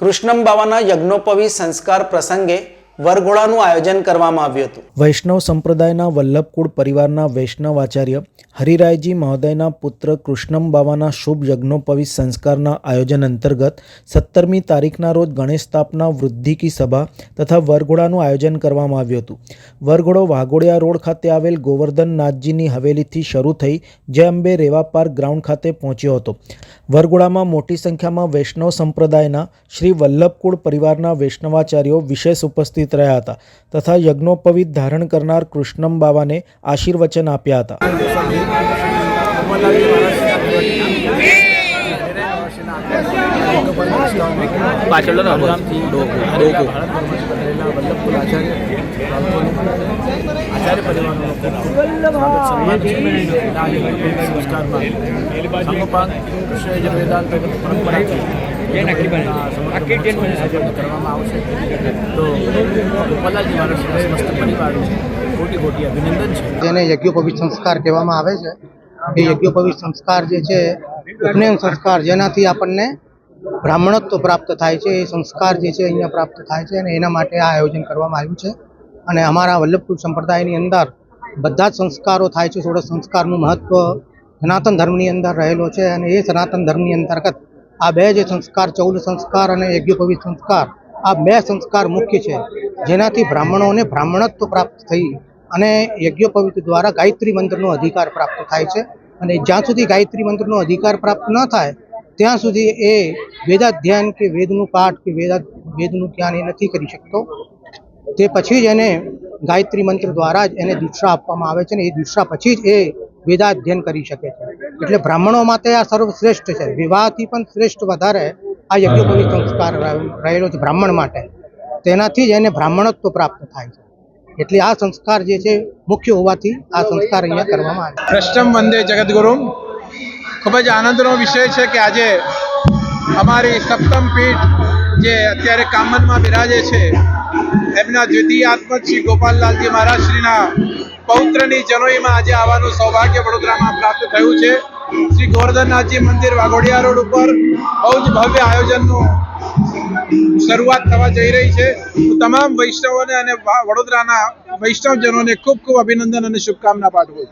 કૃષ્ણમ બાવાના યજ્ઞોપવી સંસ્કાર પ્રસંગે વરઘોડાનું આયોજન કરવામાં આવ્યું હતું। વૈષ્ણવ સંપ્રદાયના વલ્લભકુળ પરિવારના વૈષ્ણવ આચાર્ય હરિરાયજી મહોદયના પુત્ર કૃષ્ણમ બાવાના શુભ યજ્ઞોપવી સંસ્કારના આયોજન અંતર્ગત 17મી તારીખના રોજ ગણેશ સ્થાપના વૃદ્ધિ કી સભા તથા વરઘોડાનું આયોજન કરવામાં આવ્યું હતું। વરઘોડો વાઘોડિયા રોડ ખાતે આવેલ ગોવર્ધન નાથજીની હવેલીથી શરૂ થઈ જય અંબે રેવા પાર્ક ગ્રાઉન્ડ ખાતે પહોંચ્યો હતો। વરઘોડામાં મોટી સંખ્યામાં વૈષ્ણવ સંપ્રદાયના શ્રી વલ્લભકુળ પરિવારના વૈષ્ણવાચાર્યો વિશેષ ઉપસ્થિત રહ્યા હતા તથા યજ્ઞોપવીત ધારણ કરનાર કૃષ્ણમ બાવાને આશીર્વચન આપ્યા હતા। જેને યજ્ઞોપવીત સંસ્કાર કહેવામાં આવે છે એ યજ્ઞોપવીત સંસ્કાર જે છે ઉપનયન સંસ્કાર જેનાથી આપણને બ્રાહ્મણત્વ પ્રાપ્ત થાય છે એ સંસ્કાર જે છે અહીંયા પ્રાપ્ત થાય છે અને એના માટે આ આયોજન કરવામાં આવ્યું છે। અને અમારા વલ્લભકુળ સંપ્રદાયની અંદર બધા જ સંસ્કારો થાય છે। થોડો સંસ્કારનું મહત્વ સનાતન ધર્મની અંદર રહેલો છે અને એ સનાતન ધર્મની અંતર્ગત આ બે જે સંસ્કાર ચૌલ સંસ્કાર અને યજ્ઞોપવીત સંસ્કાર આ બે સંસ્કાર મુખ્ય છે જેનાથી બ્રાહ્મણોને બ્રાહ્મણત્વ પ્રાપ્ત થઈ અને યજ્ઞોપવીત દ્વારા ગાયત્રી મંત્રનો અધિકાર પ્રાપ્ત થાય છે। અને જ્યાં સુધી ગાયત્રી મંત્રનો અધિકાર પ્રાપ્ત ન થાય ત્યાં સુધી એ વેદાધ્યાન કે વેદનું પાઠ કે વેદનું જ્ઞાન એ નથી કરી શકતો। તે પછી જ એને ગાયત્રી મંત્ર દ્વારા જ એને દીક્ષા આપવામાં આવે છે ને એ દીક્ષા પછી જ એ વેદાધ્યયન કરી શકે છે। એટલે બ્રાહ્મણો માટે આ સર્વશ્રેષ્ઠ છે। વિવાહથી પણ શ્રેષ્ઠ વધારે આ યજ્ઞોપવીત સંસ્કાર રહેલો છે બ્રાહ્મણ માટે। તેનાથી જ એને બ્રાહ્મણત્વ પ્રાપ્ત થાય છે। એટલે આ સંસ્કાર જે છે મુખ્ય હોવાથી આ સંસ્કાર અહીંયા કરવામાં આવે છે। કૃષ્ણમ વંદે જગદગુરુ। ખૂબ જ આનંદનો વિષય છે કે આજે અમારી સપ્તમ પીઠ જે અત્યારે કામનમાં બિરાજે છે એમના દ્વિતીય આત્મજ શ્રી ગોપાલલાલજી મહારાજ શ્રીના પૌત્રની જનોઈમાં આજે આવવાનું સૌભાગ્ય વડોદરામાં પ્રાપ્ત થયું છે। શ્રી ગોવર્ધનનાથજી મંદિર વાઘોડિયા રોડ ઉપર બહુ જ ભવ્ય આયોજનનું શરૂઆત થવા જઈ રહી છે। તમામ વૈષ્ણવોને અને વડોદરાના વૈષ્ણવજનોને ખૂબ ખૂબ અભિનંદન અને શુભકામના પાઠવું છું।